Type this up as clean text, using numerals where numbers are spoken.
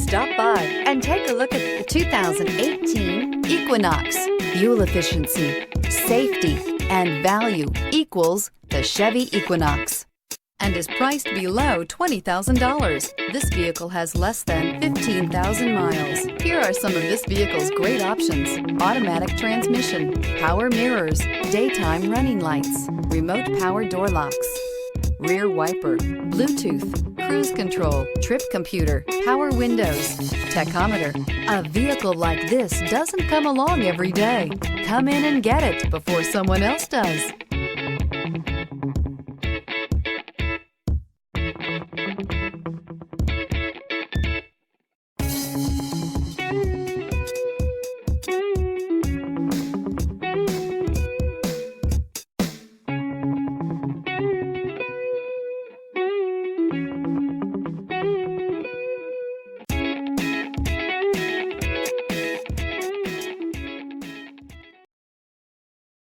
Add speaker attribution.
Speaker 1: Stop by and take a look at the 2018 Equinox. Fuel efficiency, safety, and value equals the Chevy Equinox and is priced below $20,000. This vehicle has less than 15,000 miles. Here are some of this vehicle's great options: automatic transmission, power mirrors, daytime running lights, remote power door locks, rear wiper, Bluetooth, cruise control, trip computer, power windows, tachometer. A vehicle like this doesn't come along every day. Come in and get it before someone else does.